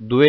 2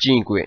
5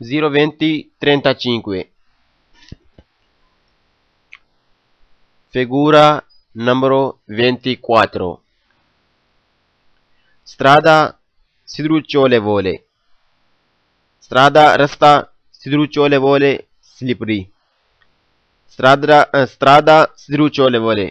0:35 Figura numero 24. Strada sidrucciolevole. Strada rasta sidrucciolevole slippery. strada sidrucciolevole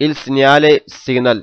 Il segnale signal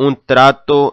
un tratto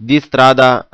di strada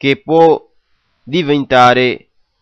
che può diventare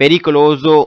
pericoloso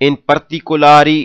in particolari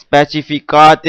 specificate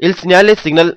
Il segnale signal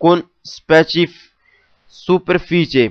con superficie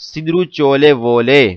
sidrucciolevole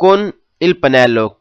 con il pannello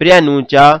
preannuncia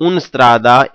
un strada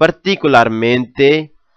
particolarmente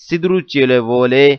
sidrucciolevole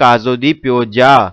caso di pioggia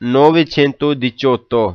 918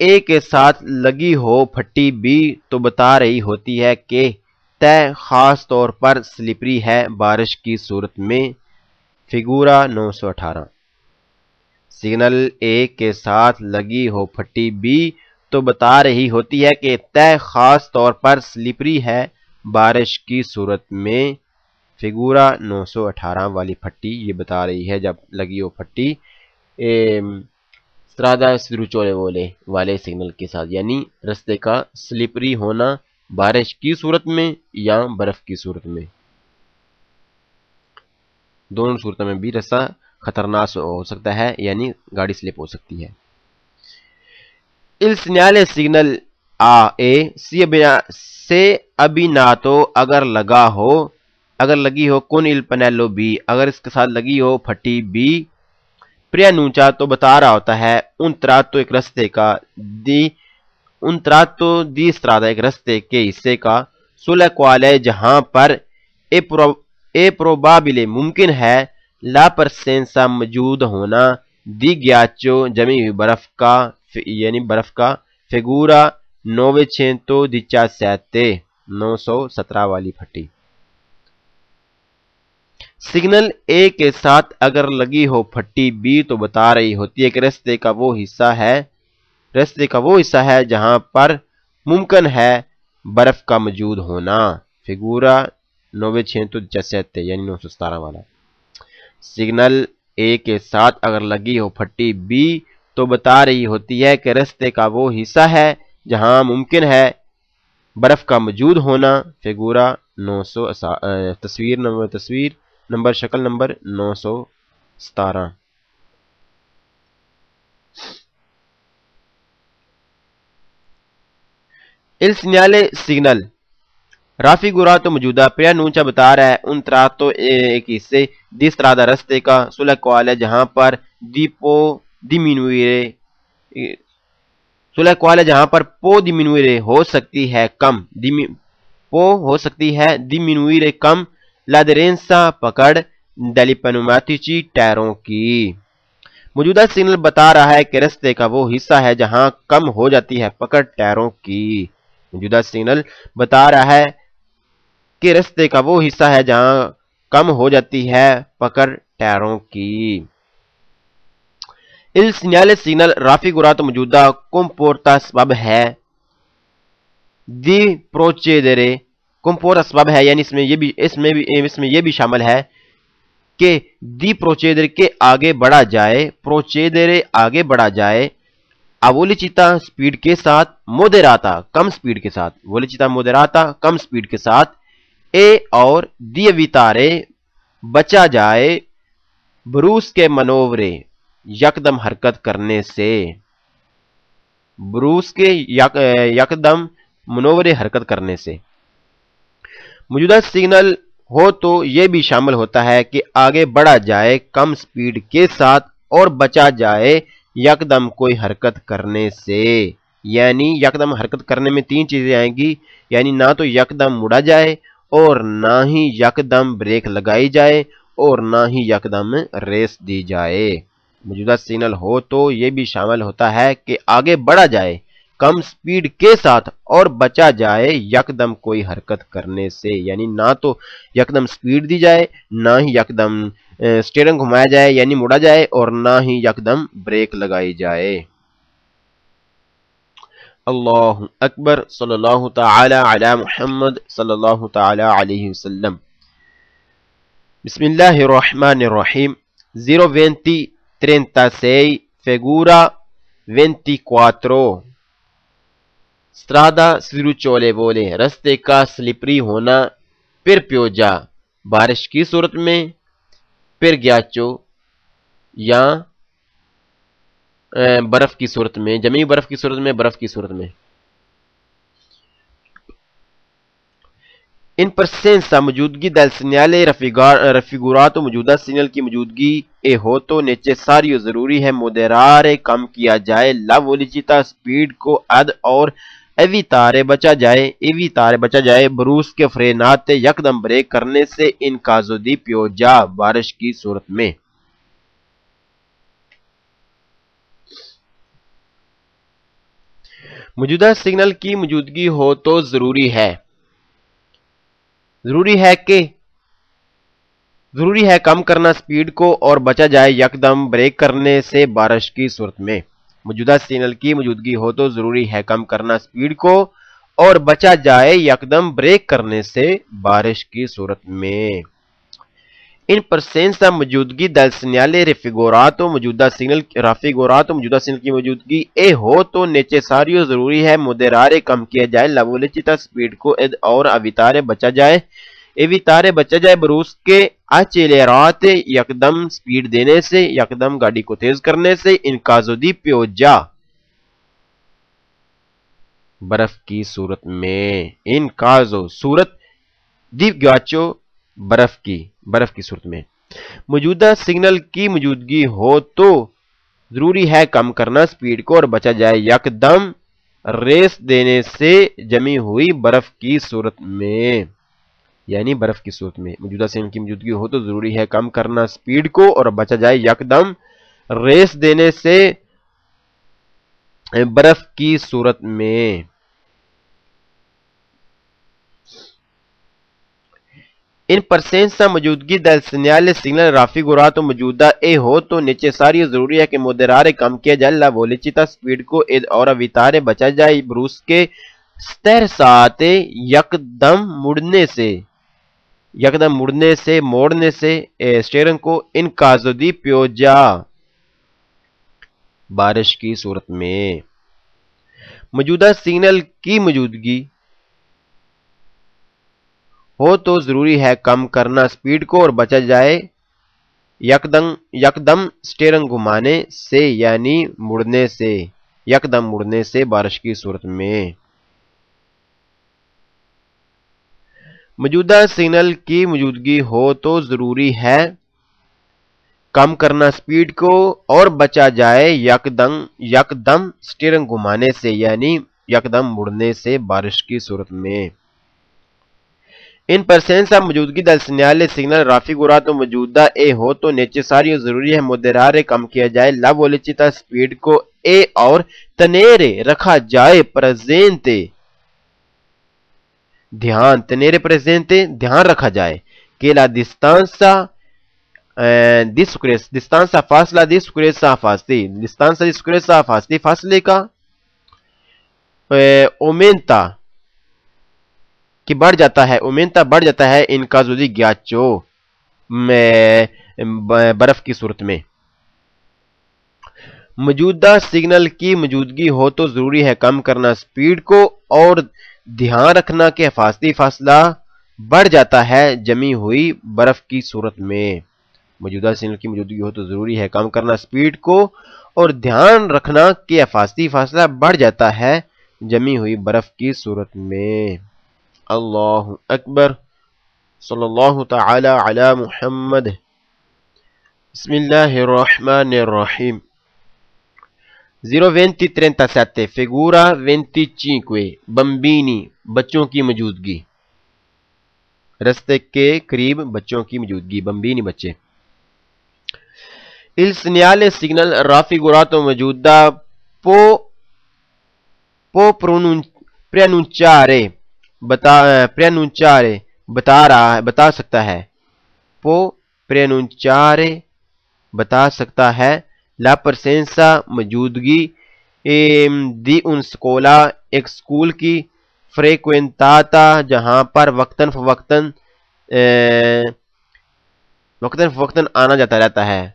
اے کے ساتھ لگی ہو پھٹی be تو بتا رہی ہوتی ہے کہ طے خاص طور پر سلپری ہے بارش کی صورت میں، فگورہ 918۔ سگنل اے کے ساتھ لگی ہو پھٹی بی تو بتا رہی ہوتی ہے کہ طے خاص طور پر سلپری ہے بارش کی صورت میں، فگورہ 918 والی پھٹی یہ بتا رہی ہے جب لگی ہو پھٹی سرادہ سروچولے والے سگنل کے ساتھ، یعنی رستے کا سلپری ہونا بارش کی صورت میں یا برف کی صورت میں، دونوں صورتوں میں بھی رستہ خطرناک ہو سکتا ہے، یعنی گاڑی سلپ ہو سکتی ہے۔ Il segnale signal A e se abbinato اگر لگی ہو con il pannello B، اگر اس کے ساتھ لگی ہو پھٹی B، preannuncia تو بتا رہا ہوتا ہے un tratto ایک رستے کا di strada ایک رستے کے حصے کا sulla quale جہاں پر è probabile ممکن ہے la presenza موجود ہونا di ghiaccio جمی ہوئی برف کا، یعنی برف کا، فگورہ 917 والی پھٹی۔ سگنل اے کے ساتھ اگر لگی ہو پھٹی بی تو بتا رہی ہوتی ہے کہ رستے کا وہ حصہ ہے جہاں پر ممکن ہے برف کا موجود ہونا، فگورہ 917 یعنی 917 والا۔ سگنل اے کے ساتھ اگر لگی ہو پھٹی بی تو بتا رہی ہوتی ہے کہ رستے کا وہ حصہ ہے جہاں ممکن ہے برف کا موجود ہونا، فگورہ 900 تصویر نمبر شکل number 917۔ Il segnale signal raffigurato موجودہ preannuncia بتا رہا ہے un tratto ایک حصے di strada رستے کا sulla quale جہاں پر پو diminuire ہو سکتی ہے کم l'aderenza پکڑ degli pneumatici ٹائروں کی۔ موجودہ سگنل بتا رہا ہے کہ رستے کا وہ حصہ ہے جہاں کم ہو جاتی ہے پکڑ ٹائروں کی۔ موجودہ سگنل بتا رہا ہے کہ رستے کا وہ حصہ ہے جہاں کم ہو جاتی ہے پکڑ ٹائروں کی۔ Il segnale signal raffigurato موجودہ comporta سبب ہے di procedere comporta سبب ہے، یعنی اس میں یہ بھی شامل ہے کہ di procedere کے آگے بڑھا جائے، procedere آگے بڑھا جائے، velocità سپیڈ کے ساتھ، moderata کم سپیڈ کے ساتھ، velocità moderata کم سپیڈ کے ساتھ، اور di evitare بچا جائے، بروس کے منورے یکدم حرکت کرنے سے، بروس کے یکدم منورے حرکت کرنے سے۔ موجودہ سگنل ہو تو یہ بھی شامل ہوتا ہے کہ آگے بڑھا جائے کم سپیڈ کے ساتھ اور بچا جائے یکدم کوئی حرکت کرنے سے، یعنی یکدم حرکت کرنے میں تین چیزیں آئیں گی، یعنی نہ تو یکدم مڑا جائے اور نہ ہی یکدم بریک لگائی جائے اور نہ ہی یکدم ریس دی جائے۔ موجودہ سگنل ہو تو یہ بھی شامل ہوتا ہے کہ آگے بڑھا جائے کم سپیڈ کے ساتھ اور بچا جائے یکدم کوئی حرکت کرنے سے، یعنی نہ تو یکدم سپیڈ دی جائے، نہ ہی یکدم سٹیئرنگ گھمایا جائے یعنی مڑا جائے، اور نہ ہی یکدم بریک لگائی جائے۔ اللہ اکبر، صلی اللہ تعالی علی محمد صلی اللہ تعالی علیہ وسلم۔ بسم اللہ الرحمن الرحیم۔ 02036 figura 24 strada sdrucciolevole رستے کا سلپری ہونا، per pioggia بارش کی صورت میں، per ghiaccio یا برف کی صورت میں، جمی برف کی صورت میں، برف کی صورت میں۔ ان presenza موجودگی del segnale raffigurato موجودہ سگنل کی موجودگی اے ہو تو necessario ضروری ہے moderare کم کیا جائے la velocità سپیڈ کو اد اور evitare بچا جائے بروس کے فرینات یکدم بریک کرنے سے in caso di pioggia بارش کی صورت میں۔ موجودہ سگنل کی موجودگی ہو تو ضروری ہے کم کرنا سپیڈ کو اور بچا جائے یکدم بریک کرنے سے بارش کی صورت میں۔ موجودہ سگنل کی موجودگی ہو تو ضروری ہے کم کرنا سپیڈ کو اور بچا جائے یکدم بریک کرنے سے بارش کی صورت میں۔ ان presenza موجودگی del segnale raffigurato موجودہ سگنل کی موجودگی اے ہو تو necessario ضروری ہے moderare کم کیا جائے la velocità سپیڈ کو اور evitare بچا جائے بروس کے accelerate یکدم سپیڈ دینے سے، یکدم گاڑی کو تیز کرنے سے in caso di pioggia برف کی صورت میں، ان کازو صورت دی گیاچو برف کی صورت میں۔ موجودہ سگنل کی موجودگی ہو تو ضروری ہے کم کرنا سپیڈ کو اور بچا جائے یکدم ریس دینے سے جمی ہوئی برف کی صورت میں، یعنی برف کی صورت میں۔ موجودہ سگنل کی موجودگی ہو تو ضروری ہے کم کرنا سپیڈ کو اور بچا جائے یکدم ریس دینے سے برف کی صورت میں۔ ان presenza موجودگی del segnale سگنل raffigurato موجودہ اے ہو تو necessario ضروری ہے کہ moderare کم کیا جائے la velocità سپیڈ کو اور evitare بچا جائے بروس کے sterzate یکدم موڑنے سے اسٹیئرنگ کو in caso di pioggia بارش کی صورت میں۔ موجودہ سگنل کی موجودگی ہو تو ضروری ہے کم کرنا سپیڈ کو اور بچا جائے یکدم اسٹیئرنگ گھمانے سے یعنی مڑنے سے بارش کی صورت میں۔ موجودہ سگنل کی موجودگی ہو تو ضروری ہے کم کرنا سپیڈ کو اور بچا جائے یکدم اسٹیئرنگ گھمانے سے یعنی یکدم مڑنے سے بارش کی صورت میں۔ ان presenza موجودگی del segnale سگنل raffigurato موجودہ اے ہو تو necessario ضروری ہے moderare کم کیا جائے la velocità سپیڈ کو اے اور tenere رکھا جائے presente دھیان رکھا جائے کہ la distanza فاصلہ di sicurezza فاصلے فاصلے کا aumenta کہ بڑھ جاتا ہے ان caso di ghiaccio برف کی صورت میں۔ موجودہ سگنل کی موجودگی ہو تو ضروری ہے کم کرنا سپیڈ کو اور دھیان رکھنا کہ حفاظتی فاصلہ بڑھ جاتا ہے جمی ہوئی برف کی صورت میں۔ موجودہ سگنل کی موجودگی ہو تو ضروری ہے کم کرنا سپیڈ کو اور دھیان رکھنا کہ حفاظتی فاصلہ بڑھ جاتا ہے جمی ہوئی برف کی صورت میں۔ اللہ اکبر، صلی اللہ تعالی علی محمد۔ بسم اللہ الرحمن الرحیم۔ 0:20:37 فگورا 25 بمبینی بچوں کی موجودگی، رستے کے قریب بچوں کی موجودگی، بمبینی بچے۔ il segnale سگنل raffigurato موجودہ può preannunciare بتا سکتا ہے، può preannunciare بتا سکتا ہے la presenza موجودگی di un scuola ایک سکول کی frequentata جہاں پر وقتاً فوقتاً آنا جاتا رہتا ہے،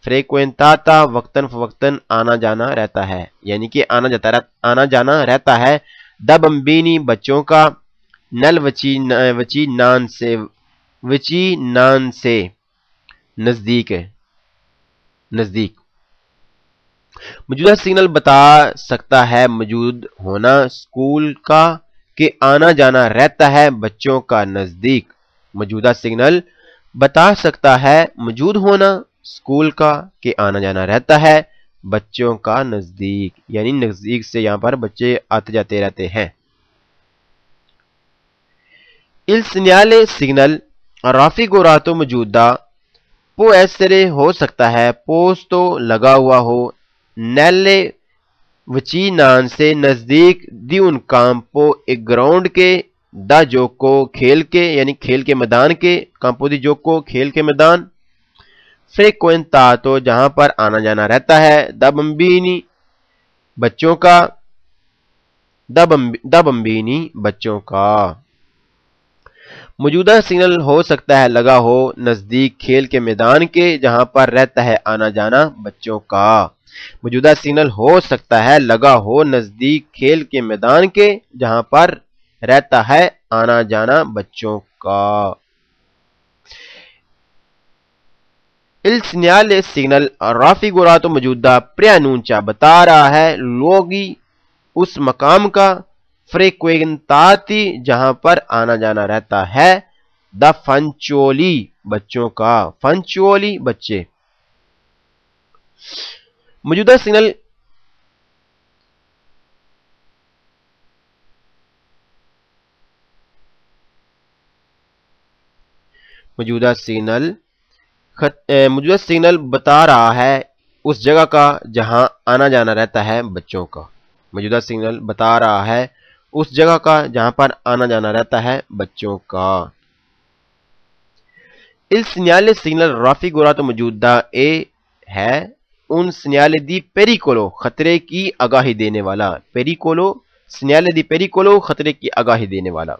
frequentata وقتاً فوقتاً آنا جانا رہتا ہے، یعنی کہ آنا جانا رہتا ہے da bambini بچوں کا nel vicinanze نزدیک۔ موجودہ سگنل بتا سکتا ہے موجود ہونا سکول کا کہ آنا جانا رہتا ہے بچوں کا نزدیک۔ موجودہ سگنل بتا سکتا ہے موجود ہونا سکول کا کہ آنا جانا رہتا ہے بچوں کا نزدیک، یعنی نزدیک سے یہاں پر بچے آتے جاتے رہتے ہیں۔ il segnale سگنل raffigurato موجودہ può essere ہو سکتا ہے posto لگا ہوا ہو nelle vicinaanse سے نزدیک دی ان کامپو ایک گراؤنڈ کے دا جوکو کھیل کے یعنی کھیل کے میدان کے کامپو دی جوکو کھیل کے میدان frequentato جہاں پر آنا جانا رہتا ہے دا بمبینی بچوں کا دا بمبینی بچوں کا موجودہ سگنل ہو سکتا ہے لگا ہو نزدیک کھیل کے میدان کے جہاں پر رہتا ہے آنا جانا بچوں کا موجودہ سگنل ہو سکتا ہے لگا ہو نزدیک کھیل کے میدان کے جہاں پر رہتا ہے آنا جانا بچوں کا Il segnale signal raffigurato موجودہ preannuncia بتا رہا ہے لوگی اس مقام کا frequentati جہاں پر آنا جانا رہتا ہے دا فنچولی بچوں کا فنچولی بچے موجودہ سگنل موجودہ سگنل بتا رہا ہے اس جگہ کا جہاں آنا جانا رہتا ہے بچوں کا موجودہ سگنل بتا رہا ہے اس جگہ کا جہاں پر آنا جانا رہتا ہے بچوں کا Il segnale signal raffigurato موجودہ اے ہے un segnale di pericolo خطرے کی آگاہی دینے والا pericolo segnale di pericolo خطرے کی آگاہی دینے والا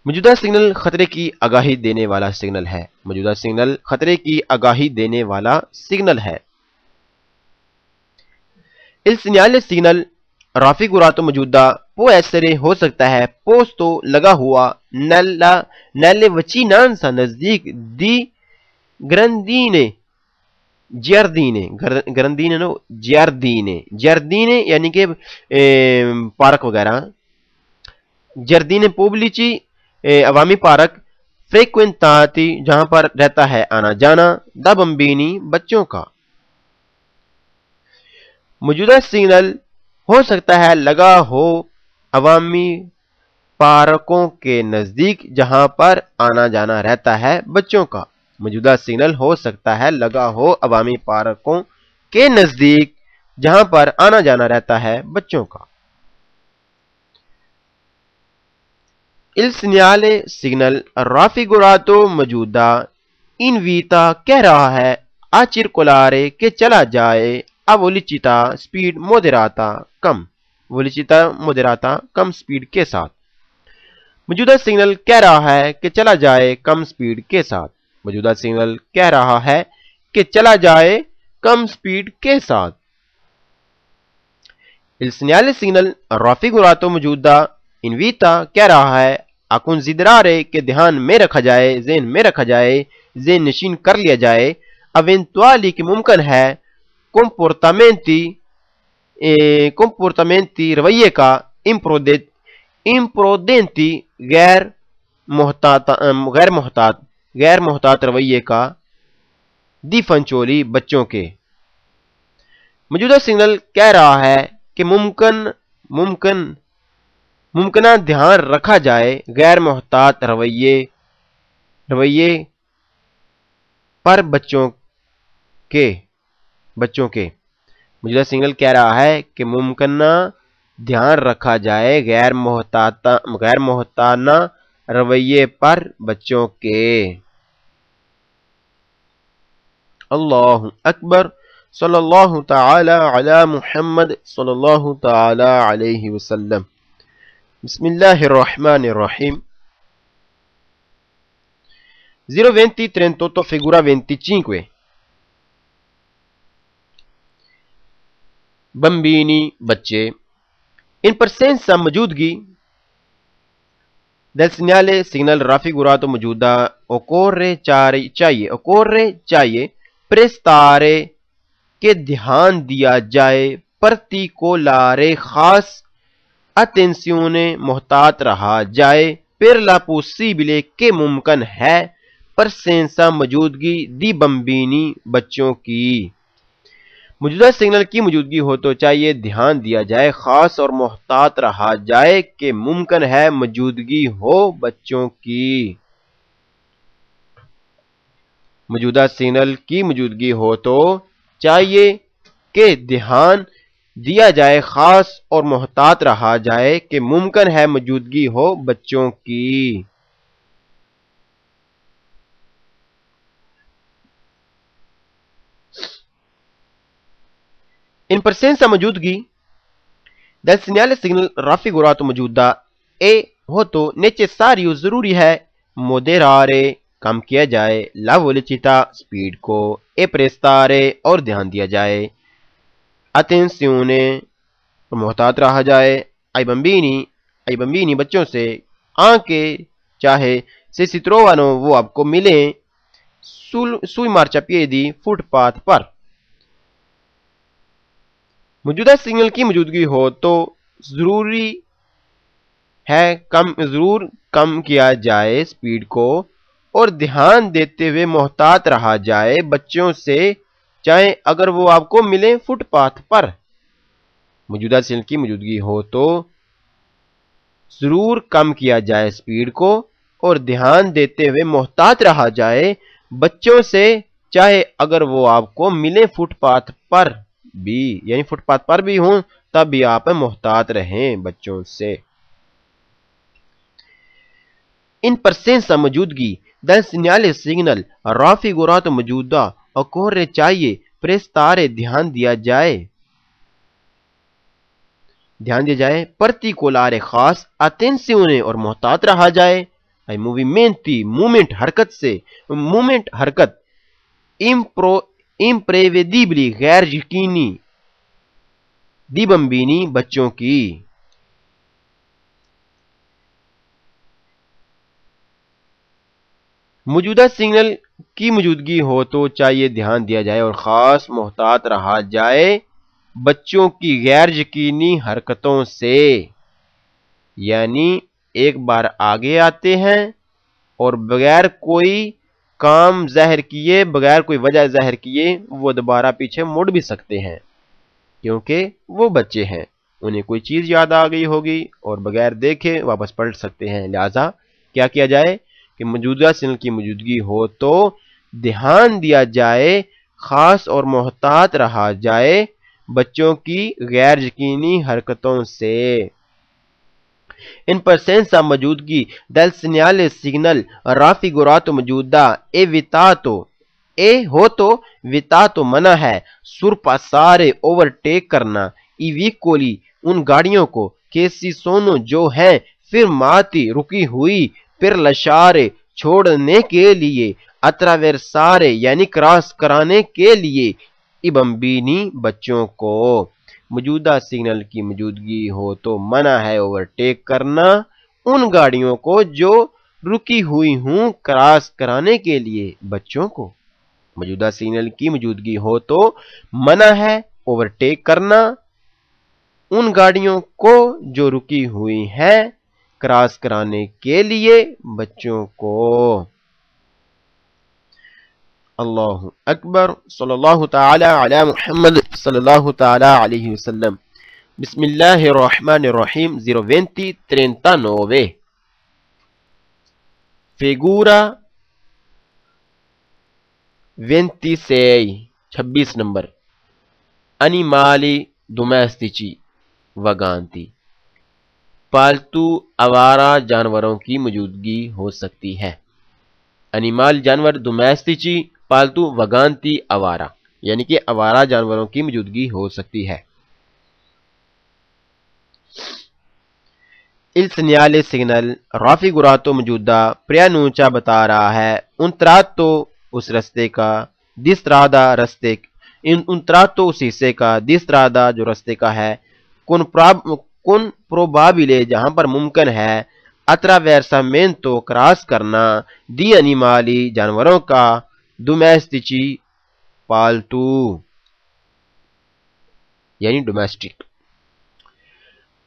موجودہ سگنل خطرے کی آگاہی دینے والا سگنل ہے موجودہ سگنل خطرے کی آگاہی دینے والا سگنل ہے Il segnale signal raffigurato موجودہ può essere ہو سکتا ہے posto لگا ہوا nelle vicinanze نزدیک di grandine giardine یعنی کہ پارک وغیرہ giardini pubblici عوامی پارک frequentati جہاں پر رہتا ہے آنا جانا دا بمبینی بچوں کا موجودہ سگنل ہو سکتا ہے لگا ہو عوامی پارکوں کے نزدیک جہاں پر آنا جانا رہتا ہے بچوں کا موجودہ سگنل ہو سکتا ہے لگا ہو عوامی پارکوں کے نزدیک جہاں پر آنا جانا رہتا ہے بچوں کا Il segnale signal raffigurato موجودہ invita کہہ رہا ہے a circolare کہ چلا جائے a velocità speed moderata come speed کے ساتھ موجودہ سگنل کہہ رہا ہے کہ چلا جائے کم سپیڈ کے ساتھ موجودہ سگنل کہہ رہا ہے کہ چلا جائے کم سپیڈ کے ساتھ Il segnale signal raffigurato موجودہ انویتا کہہ رہا ہے a considerare کہ دھیان میں رکھا جائے ذہن میں رکھا جائے ذہن نشین کر لیا جائے eventuali کہ ممکن ہے comportamenti رویے کا imprudenti غیر محتاط رویے کا دی فنچولی بچوں کے موجودہ سگنل کہہ رہا ہے کہ ممکنہ دھیان رکھا جائے غیر محتاط رویے پر بچوں کے موجودہ سگنل کہہ رہا ہے کہ ممکنہ دھیان رکھا جائے غیر محتاطانہ رویے پر بچوں کے اللہ اکبر صلی اللہ تعالی علی محمد صلی اللہ تعالی علیہ وسلم بسم اللہ الرحمن الرحیم 0:20:38 figura 25 بمبینی بچے ان presenza موجودگی del segnale signal raffigurato موجودہ occorre چاہیے prestare کہ دھیان دیا جائے particolare خاص attenzione محتاط رہا جائے per la possibile کہ ممکن ہے presenza موجودگی دی بمبینی بچوں کی موجودہ سگنل کی موجودگی ہو تو چاہیے دھیان دیا جائے خاص اور محتاط رہا جائے کہ ممکن ہے موجودگی ہو بچوں کی موجودہ سگنل کی موجودگی ہو تو چاہیے کہ دھیان دیا جائے خاص اور محتاط رہا جائے کہ ممکن ہے موجودگی ہو بچوں کی۔ in presenza موجودگی del segnale raffigurato موجودہ اے ہو تو necessario ضروری ہے moderare کم کیا جائے la velocità سپیڈ کو e prestare اور دھیان دیا جائے attenzione محتاط رہا جائے ai bambini بچوں سے anche چاہے se si trovano وہ آپ کو ملیں sui marciapiedi فٹ پاتھ پر۔ موجودہ سگنل کی موجودگی ہو تو ضروری ہے ضرور کم کیا جائے سپیڈ کو اور دھیان دیتے ہوئے محتاط رہا جائے بچوں سے چاہے اگر وہ آپ کو ملیں فٹ پاتھ پر۔ موجودہ سگنل کی موجودگی ہو تو ضرور کم کیا جائے سپیڈ کو اور دھیان دیتے ہوئے محتاط رہا جائے بچوں سے چاہے اگر وہ آپ کو ملیں فٹ پاتھ پر بھی، یعنی فٹ پاتھ پر بھی ہوں تب بھی آپ محتاط رہیں بچوں سے۔ in presenza موجودگی del segnale signal raffigurato موجودہ occorre چاہیے prestare دھیان دیا جائے particolare خاص attenzione اور محتاط رہا جائے ai movimenti مومنٹ حرکت imprevedibili غیر یقینی di bambini بچوں کی۔ موجودہ سگنل کی موجودگی ہو تو چاہیے دھیان دیا جائے اور خاص محتاط رہا جائے بچوں کی غیر یقینی حرکتوں سے، یعنی ایک بار آگے آتے ہیں اور بغیر کوئی کام ظاہر کیے، بغیر کوئی وجہ ظاہر کیے وہ دوبارہ پیچھے مڑ بھی سکتے ہیں کیونکہ وہ بچے ہیں، انہیں کوئی چیز یاد آ گئی ہوگی اور بغیر دیکھے واپس پلٹ سکتے ہیں۔ لہذا کیا کیا جائے کہ موجودہ سگنل کی موجودگی ہو تو دھیان دیا جائے خاص اور محتاط رہا جائے بچوں کی غیر یقینی حرکتوں سے۔ in presenza موجودگی del segnale signal raffigurato موجودہ evitato اے ہو تو ویتاتو منع ہے surpassare اوورٹیک کرنا i veicoli ان گاڑیوں کو che si sono جو ہیں fermati رکی ہوئی per lasciare چھوڑنے کے لیے attraversare یعنی کراس کرانے کے لیے i bambini بچوں کو۔ موجودہ سگنل کی موجودگی ہو تو منع ہے اوورٹیک کرنا ان گاڑیوں کو جو رکی ہوئی ہوں کراس کرانے کے لیے بچوں کو۔ موجودہ سگنل کی موجودگی ہو تو منع ہے اوورٹیک کرنا ان گاڑیوں کو جو رکی ہوئی ہیں کراس کرانے کے لیے بچوں کو۔ اللہ اکبر صلی اللہ تعالی علی محمد صلی اللہ تعالی علیہ وسلم۔ بسم اللہ الرحمن الرحیم 02039 figura 26 26 number animali domestici vaganti پالتو آوارہ جانوروں کی موجودگی ہو سکتی ہے۔ انیمال جانور دومیسٹیچی پالتو وگانتی آوارہ یعنی کہ آوارہ جانوروں کی موجودگی ہو سکتی ہے۔ il segnale signal raffigurato موجودہ preannuncia بتا رہا ہے un tratto اس رستے کا di strada رستے un tratto اس حصے کا di strada جو رستے کا ہے con probabile جہاں پر ممکن ہے attraversamento کراس کرنا di animali جانوروں کا domestici پالتو یعنی ڈومیسٹک۔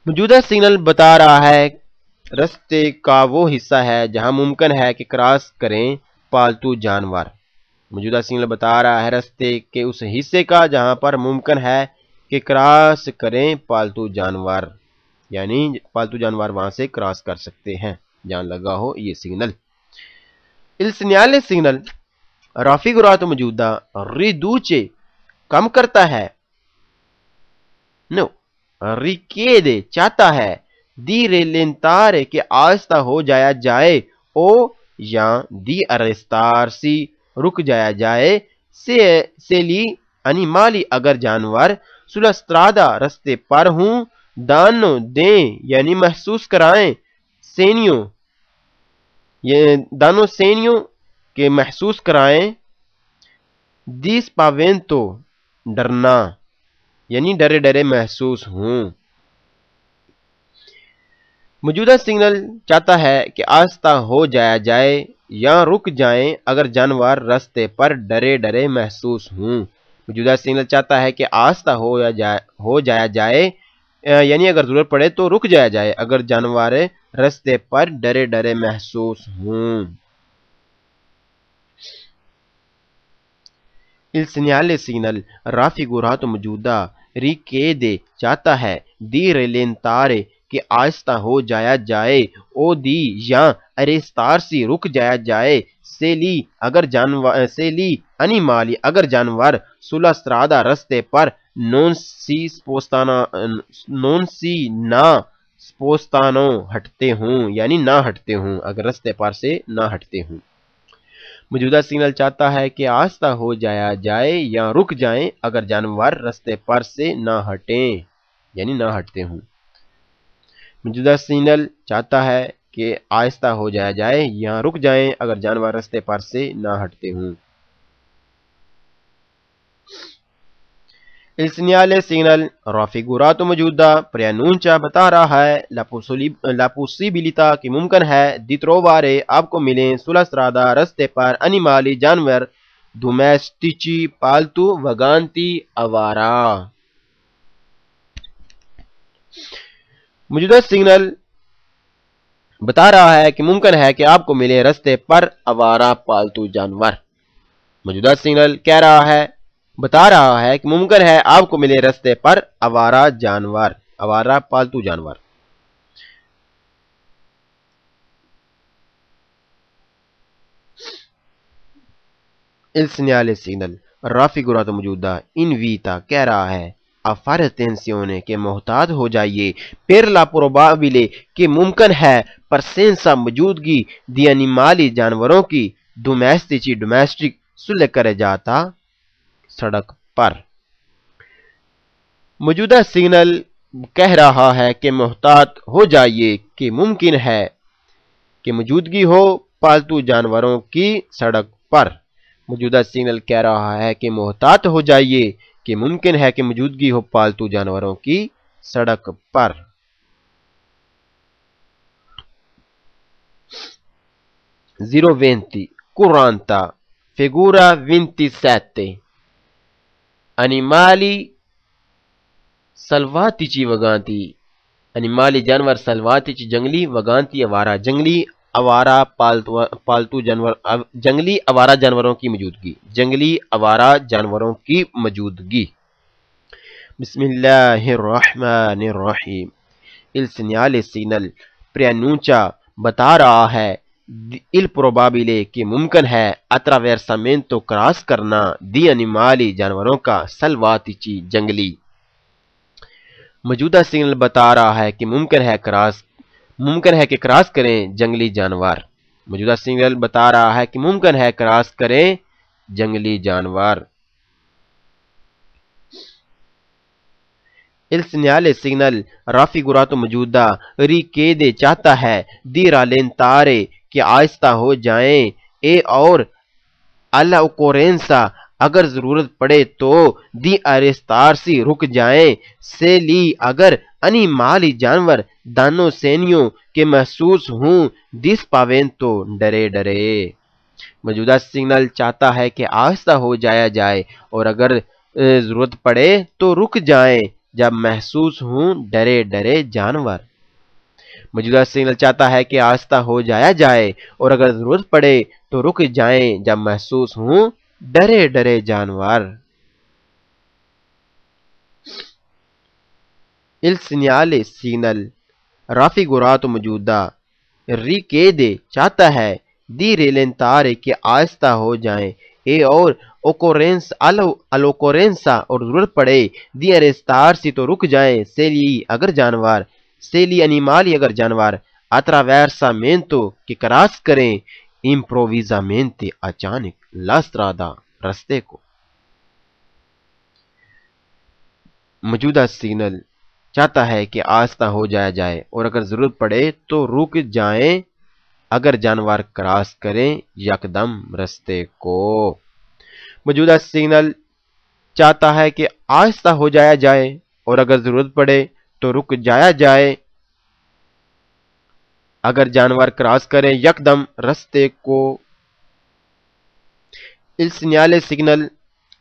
موجودہ سگنل بتا رہا ہے رستے کا وہ حصہ ہے جہاں ممکن ہے کہ کراس کریں پالتو جانور۔ موجودہ سگنل بتا رہا ہے رستے کے اس حصے کا جہاں پر ممکن ہے کہ کراس کریں پالتو جانور، یعنی پالتو جانور وہاں سے کراس کر سکتے ہیں جہاں لگا ہو یہ signal. il segnale signal raffigurato موجودہ riduce کم کرتا ہے No. Richiede چاہتا ہے. Di rallentare کہ آہستہ ہو جایا جائے. O یا di arrestarsi رک جایا جائے. Se gli animali اگر جانور sulla strada رستے پر ہوں. Danno دیں یعنی محسوس کرائیں. Segno یہ danno segno کہ محسوس کرائیں. Di spavento ڈرنا یعنی ڈرے ڈرے محسوس ہوں. موجودہ سگنل چاہتا ہے کہ آہستہ ہو جایا جائے یا رک جائیں اگر جانور راستے پر ڈرے ڈرے محسوس ہوں. موجودہ سگنل چاہتا ہے کہ آہستہ ہو جایا جائے یعنی اگر ضرورت پڑے تو رک جایا جائے اگر جانور راستے پر ڈرے ڈرے محسوس ہوں. Il segnale signal raffigurato موجودہ richiede چاہتا ہے. Di rallentare کہ آہستہ ہو جایا جائے. O di یا arrestarsi رک جایا جائے. Se gli animali اگر جانور sulla strada رستے پر non si نہ spostano ہٹتے ہوں یعنی نہ ہٹتے ہوں اگر رستے پر سے نہ ہٹتے ہوں. موجودہ سگنل چاہتا ہے کہ آہستہ ہو جایا جائے یا رک جائیں اگر جانور راستے پر سے نہ ہٹیں یعنی نہ ہٹتے ہوں. موجودہ سگنل چاہتا ہے کہ آہستہ ہو جایا جائے یا رک جائیں اگر جانور راستے پر سے نہ ہٹتے ہوں. Il segnale signal raffigurato موجودہ preannuncia بتا رہا ہے la possibilità کہ ممکن ہے di trovare آپ کو ملیں sulla strada راستے پر animali جانور domestici پالتو vaganti آوارہ. موجودہ سگنل بتا رہا ہے کہ ممکن ہے کہ آپ کو ملے راستے پر آوارہ پالتو جانور. موجودہ سگنل کہہ رہا ہے بتا رہا ہے کہ ممکن ہے آپ کو ملے راستے پر آوارہ جانور آوارہ پالتو جانور. Il segnale signal raffigurato موجودہ invita کہہ رہا ہے a fare attenzione کہ محتاط ہو جائیے. Per la probabile کہ ممکن ہے presenza موجودگی di animali جانوروں کی domestic sulle carreggiata سڑک پر. موجودہ سگنل کہہ رہا ہے کہ محتاط ہو جائیے کہ ممکن ہے کہ موجودگی ہو پالتو جانوروں کی سڑک پر. موجودہ سگنل کہہ رہا ہے کہ محتاط ہو جائیے کہ ممکن ہے کہ موجودگی ہو پالتو جانوروں کی سڑک پر. 020 40 figura 27 animali salvatici vaganti animali جانور salvatici جنگلی vaganti آوارہ جنگلی آوارہ پالتو جانور جنگلی آوارہ جانوروں کی موجودگی جنگلی آوارہ جانوروں کی موجودگی. بسم اللہ الرحمن الرحیم. Il segnale signal preannuncia بتا رہا ہے il probabile کہ ممکن ہے attraversamento کراس کرنا di animali جانوروں کا salvatici جنگلی. موجودہ سگنل بتا رہا ہے کہ ممکن ہے کہ کراس کریں جنگلی جانور. موجودہ سگنل بتا رہا ہے کہ ممکن ہے کراس کریں جنگلی جانور. Il segnale signal raffigurato موجودہ richiede چاہتا ہے di rallentare کہ آہستہ ہو جائیں e اور alla occorrenza اگر ضرورت پڑے تو di arrestarsi رک جائیں se gli اگر animali جانور danno segno کہ محسوس ہوں di spavento ڈرے ڈرے. موجودہ سگنل چاہتا ہے کہ آہستہ ہو جایا جائے اور اگر ضرورت پڑے تو رک جائیں جب محسوس ہوں ڈرے ڈرے جانور. موجودہ سگنل چاہتا ہے کہ آہستہ ہو جایا جائے اور اگر ضرورت پڑے تو رک جائیں جب محسوس ہوں ڈرے ڈرے جانور. Il segnale signal raffigurato موجودہ richiede چاہتا ہے di rallentare کہ آہستہ ہو جائیں اور all'occorrenza اور ضرورت پڑے di arrestarsi تو رک جائیں se gli animali اگر جانور attraversamento کہ کراس کریں improvvisamente اچانک la strada رستے کو. موجودہ سگنل چاہتا ہے کہ آہستہ ہو جایا جائے اور اگر ضرورت پڑے تو رک جائیں اگر جانور کراس کریں یکدم رستے کو. موجودہ سگنل چاہتا ہے کہ آہستہ ہو جایا جائے اور اگر ضرورت پڑے تو رک جایا جائے اگر جانور کراس کریں یکدم رستے کو. il segnale signal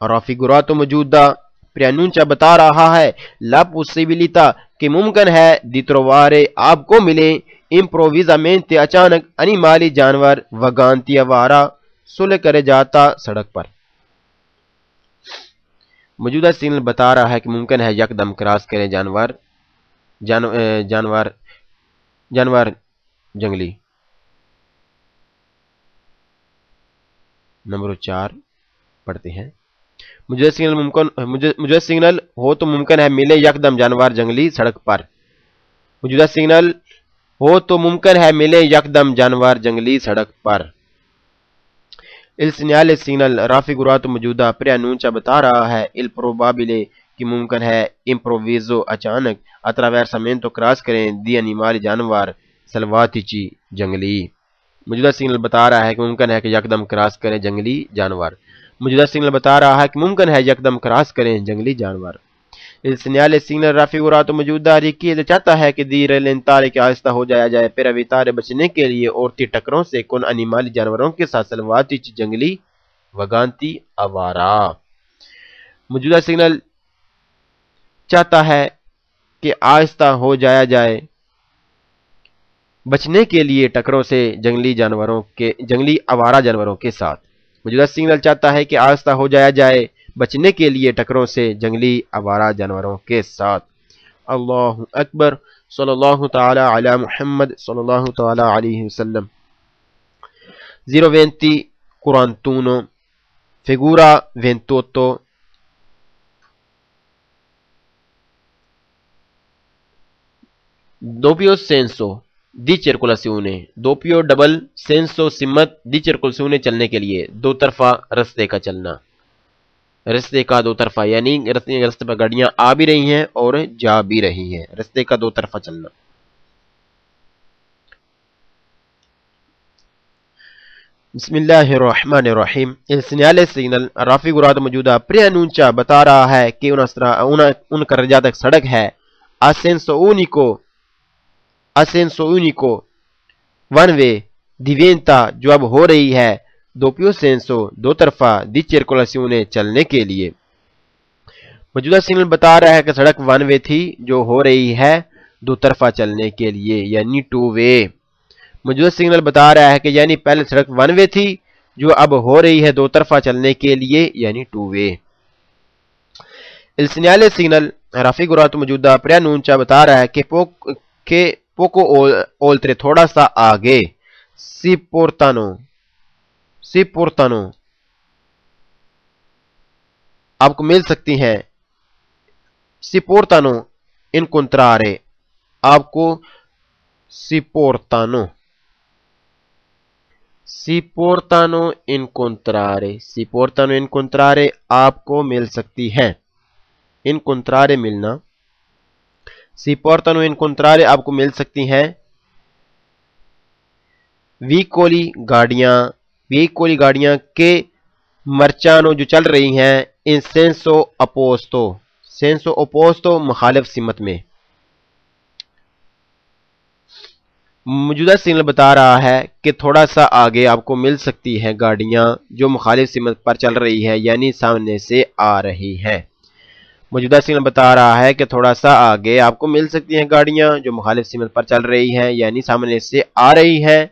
raffigurato موجودہ پریانونچا بتا رہا ہے la possibilità کہ ممکن ہے di trovare آپ کو ملے improvvisamente اچانک animali جانور vaganti آوارہ سلے کرے جاتا سڑک پر. موجودہ سگنل بتا رہا ہے کہ ممکن ہے یکدم کراس کریں جانور جنگلی. نمبر 4 پڑھتے ہیں. موجودہ سگنل ہو تو ممکن ہے ملے یکدم جانور جنگلی سڑک پر. موجودہ سگنل ہو تو ممکن ہے ملے یکدم جانور جنگلی سڑک پر. il segnale signal raffigurato موجودہ پریانونچا بتا رہا ہے il probabile کہ ممکن ہے improvviso اچانک attraversamento کراس کریں di animali جانور selvatici جنگلی. موجودہ سگنل بتا رہا ہے کہ ممکن ہے کہ یکدم کراس کریں جنگلی جانور. موجودہ سگنل بتا رہا ہے کہ ممکن ہے یکدم کراس کریں جنگلی جانور. il segnale signal raffigurato موجودہ richiede چاہتا ہے کہ di rallentare کہ آہستہ ہو جایا جائے per evitare بچنے کے لیے عورتی ٹکروں سے con animali جانوروں کے ساتھ selvatici جنگلی vaganti آوارہ. موجودہ سگنل چاہتا ہے کہ آہستہ ہو جایا جائے بچنے کے لیے ٹکروں سے جنگلی آوارہ جانوروں کے ساتھ. موجودہ سگنل چاہتا ہے کہ آہستہ ہو جایا جائے بچنے کے لیے ٹکروں سے جنگلی آوارہ جانوروں کے ساتھ. اللہ اکبر. صلی اللہ تعالی علی محمد صلی اللہ تعالی علیہ وسلم. 0:20:41 figura 28 doppio senso di circolazione doppio double senso سمت di circolazione چلنے کے لیے دو طرفہ رستے کا چلنا. رستے کا دو طرفہ یعنی رستے پر گاڑیاں آ بھی رہی ہیں اور جا بھی رہی ہیں. رستے کا دو طرفہ چلنا. بسم اللہ الرحمن الرحیم. il segnale signal raffigurato موجودہ preannuncia بتا رہا ہے کہ ان کا تک سڑک ہے a senso unico one way diventa جو اب ہو رہی ہے doppio senso دو طرفہ di circolazione چلنے کے لیے. موجودہ سگنل بتا رہا ہے کہ سڑک ون وے تھی جو ہو رہی ہے دو طرفہ چلنے کے لیے یعنی ٹو وے. موجودہ سگنل بتا رہا ہے کہ یعنی پہلے سڑک ون وے تھی جو اب ہو رہی ہے دو طرفہ چلنے کے لیے یعنی two way. il segnale signal raffigurato موجودہ preannuncia بتا رہا ہے کہ poco oltre تھوڑا سا آگے si portano آپ کو مل سکتی ہیں. si portano incontrare آپ کو si portano incontrare آپ کو مل سکتی ہیں. incontrare ملنا. si portano incontrare آپ کو مل سکتی ہیں. veicoli گاڑیاں کے مرچانو جو چل رہی ہیں in senso opposto مخالف سمت میں. موجودہ سگنل بتا رہا ہے کہ تھوڑا سا آگے آپ کو مل سکتی ہیں گاڑیاں جو مخالف سمت پر چل رہی ہے یعنی سامنے سے آ رہی ہیں. موجودہ سگنل بتا رہا ہے کہ تھوڑا سا آگے آپ کو مل سکتی ہیں گاڑیاں جو مخالف سمت پر چل رہی ہیں یعنی سامنے سے آ رہی ہیں.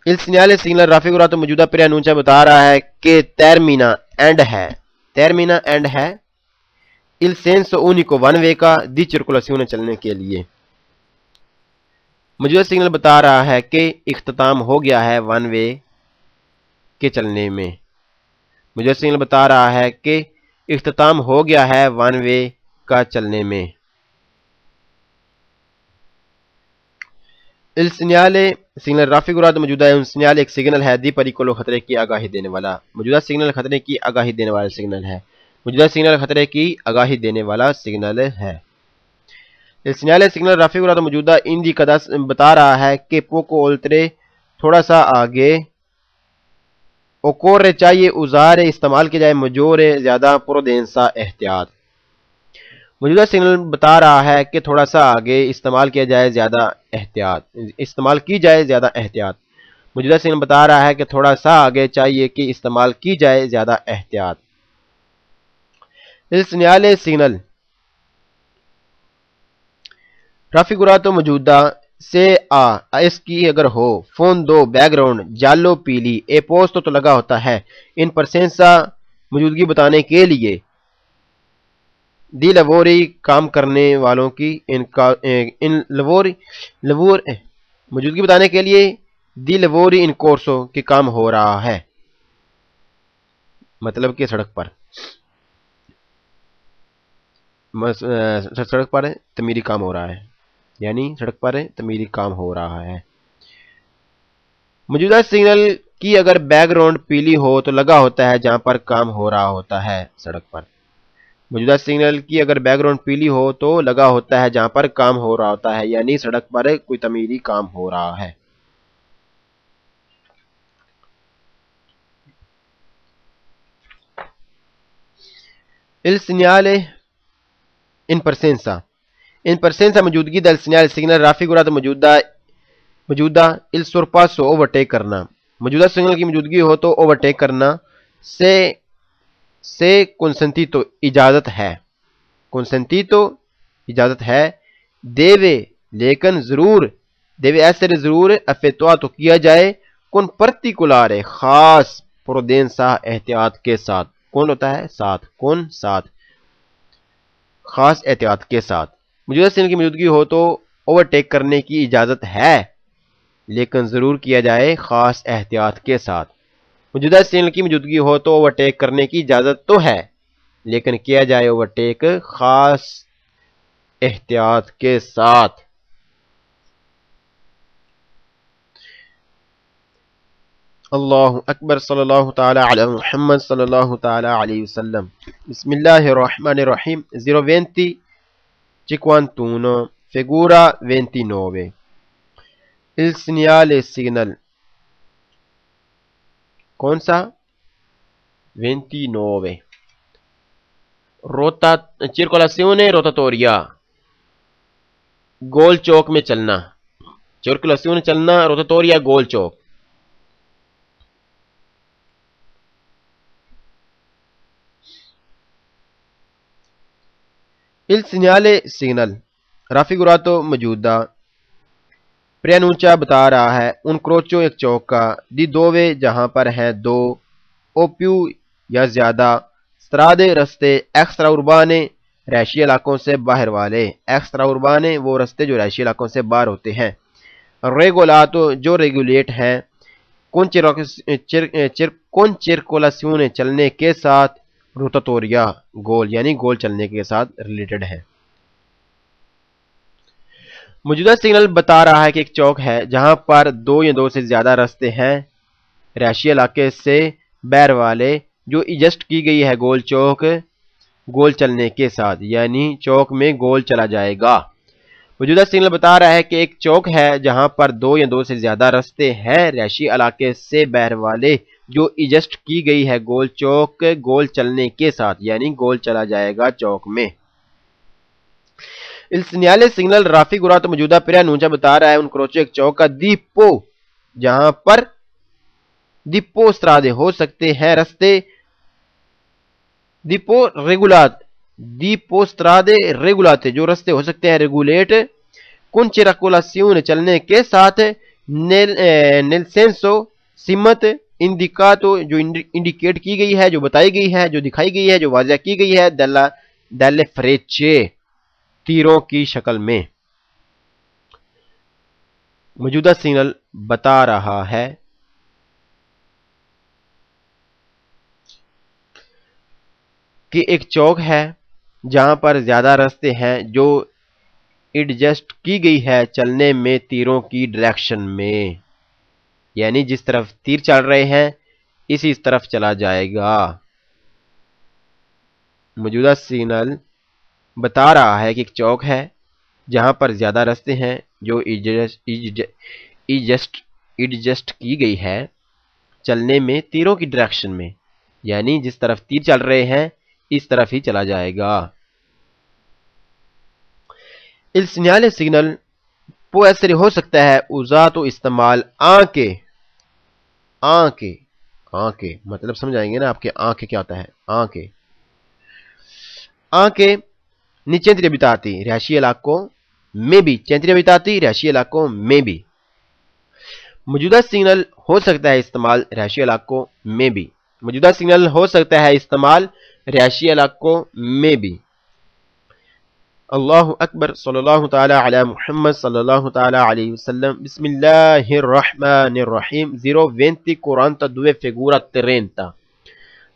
il segnale signal raffigurato موجودہ preannuncia بتا رہا ہے کہ termina end ہے il senso unico one way کا di circolazione چلنے کے لیے. موجودہ سگنل بتا رہا ہے کہ اختتام ہو گیا ہے ون وے کے چلنے میں. موجودہ سگنل بتا رہا ہے کہ اختتام ہو گیا ہے ون وے کا چلنے میں. Il segnale سگنل رافع گراد موجودہ ہے. سگنل ایک سگنل ہے دی پریکولو خطرے کی آگاہی دینے والا. موجودہ سگنل خطرے کی آگاہی دینے والا سگنل ہے. موجودہ سگنل خطرے کی آگاہی دینے والا سگنل ہے. Il segnale سگنل رافع گراد موجودہ indicata بتا رہا ہے کہ poco oltre تھوڑا سا آگے occorre چاہیے usare استعمال کیا جائے maggiore زیادہ prudenza احتیاط. موجودہ سگنل بتا رہا ہے کہ تھوڑا سا آگے استعمال کیا جائے زیادہ احتیاط. استعمال کی جائے زیادہ احتیاط. موجودہ سگنل بتا رہا ہے کہ تھوڑا سا آگے چاہیے کہ استعمال کی جائے زیادہ احتیاط. Il segnale سگنل رافع گراد موجودہ سے اس کی اگر ہو فوندو بیک گراؤنڈ جالو پیلی اے پوسٹ تو لگا ہوتا ہے ان پرسینسا موجودگی بتانے کے لیے دی لیوری کام کرنے والوں کی ان لیور موجودگی بتانے کے لیے دی لیوری ان کورسو کی کام ہو رہا ہے. مطلب کہ سڑک پر تعمیری کام ہو رہا ہے. یعنی سڑک پر تعمیری کام ہو رہا ہے. موجودہ سگنل کی اگر بیک گراؤنڈ پیلی ہو تو لگا ہوتا ہے جہاں پر کام ہو رہا ہوتا ہے سڑک پر. موجودہ سگنل کی اگر بیک گراؤنڈ پیلی ہو تو لگا ہوتا ہے جہاں پر کام ہو رہا ہوتا ہے یعنی سڑک پر کوئی تعمیری کام ہو رہا ہے. Il segnale in presenza موجودگی del segnale سگنل رافع گراد موجودہ il sorpasso اوورٹیک کرنا. موجودہ سگنل کی موجودگی ہو تو اوورٹیک کرنا سے consentito اجازت ہے. consentito اجازت ہے. deve لیکن ضرور deve essere ضرور effettuato کیا جائے con particolare خاص prudenza احتیاط کے ساتھ. کون ہوتا ہے ساتھ کون ساتھ خاص احتیاط کے ساتھ. موجودہ سگنل کی موجودگی ہو تو اوورٹیک کرنے کی اجازت ہے لیکن ضرور کیا جائے خاص احتیاط کے ساتھ. موجودہ سگنل کی موجودگی ہو تو اوورٹیک کرنے کی اجازت تو ہے لیکن کیا جائے اوورٹیک خاص احتیاط کے ساتھ. اللہ اکبر صلی اللہ تعالی علی محمد صلی اللہ تعالی علیہ وسلم. بسم اللہ الرحمن الرحیم. 020 51 figura 29. Il segnale signal کون سا 29 circolazione rotatoria گول چوک میں چلنا. circolazione چلنا rotatoria گول چوک. Il segnale signal رافع گراد موجودہ پرینونچا بتا رہا ہے ان کروچو ایک چوک کا دی دووے جہاں پر ہے دو او پیو یا زیادہ strade رستے ایکسٹرا اربانے رہائشی علاقوں سے باہر والے. ایکسٹرا اربانے وہ رستے جو رہائشی علاقوں سے باہر ہوتے ہیں. ریگولاتو جو ریگولیٹ ہیں کون چرکولاسیون چلنے کے ساتھ روتاتوریا گول یعنی گول چلنے کے ساتھ ریلیٹڈ ہے. موجودہ سگنل بتا رہا ہے کہ ایک چوک ہے جہاں پر دو یا دو سے زیادہ راستے ہیں رہائشی علاقے سے باہر والے جو ایڈجسٹ کی گئی ہے گول چوک گول چلنے کے ساتھ یعنی چوک میں گول چلا جائے گا. موجودہ سگنل بتا رہا ہے کہ ایک چوک ہے جہاں پر دو یا دو سے زیادہ راستے ہیں رہائشی علاقے سے باہر والے جو ایڈجسٹ کی گئی ہے گول چوک گول چلنے کے ساتھ یعنی گول چلا جائے گا چوک میں. Il segnale سگنل رافع گراد موجودہ پرینونچا بتا رہا ہے ان کروچو ایک چوک کا دیپو جہاں پر دیپو استرادے ہو سکتے ہیں رستے دیپو ریگولات دیپو استرادے ریگولاتے جو رستے ہو سکتے ہیں ریگولیٹ کن چرکولاسیون چلنے کے ساتھ نیل سینسو سمت انڈیکاتو جو انڈیکیٹ کی گئی ہے جو بتائی گئی ہے جو دکھائی گئی ہے جو واضح کی گئی ہے دل فریچے تیروں کی شکل میں. موجودہ سگنل بتا رہا ہے کہ ایک چوک ہے جہاں پر زیادہ راستے ہیں جو ایڈجسٹ کی گئی ہے چلنے میں تیروں کی ڈائریکشن میں، یعنی جس طرف تیر چل رہے ہیں اسی طرف چلا جائے گا۔ موجودہ سگنل بتا رہا ہے کہ ایک چوک ہے جہاں پر زیادہ راستے ہیں جو ایڈجسٹ کی گئی ہے چلنے میں تیروں کی ڈائریکشن میں، یعنی جس طرف تیر چل رہے ہیں اس طرف ہی چلا جائے گا۔ Il segnale signal può essere ہو سکتا ہے usato استعمال آنکھیں مطلب سمجھائیں گے نا آپ کے آنکھیں کیا ہوتا ہے، آنکھیں nei centri abitati رہائشی علاقوں میں بھی، centri abitati رہائشی علاقوں میں بھی۔ موجودہ سگنل ہو سکتا ہے استعمال رہائشی علاقوں میں بھی، موجودہ سگنل ہو سکتا ہے استعمال رہائشی علاقوں میں بھی۔ اللہ اکبر، صلی اللہ تعالی علی محمد صلی اللہ تعالی علیہ وسلم۔ بسم اللہ الرحمن الرحیم۔ 0:42 figura 30۔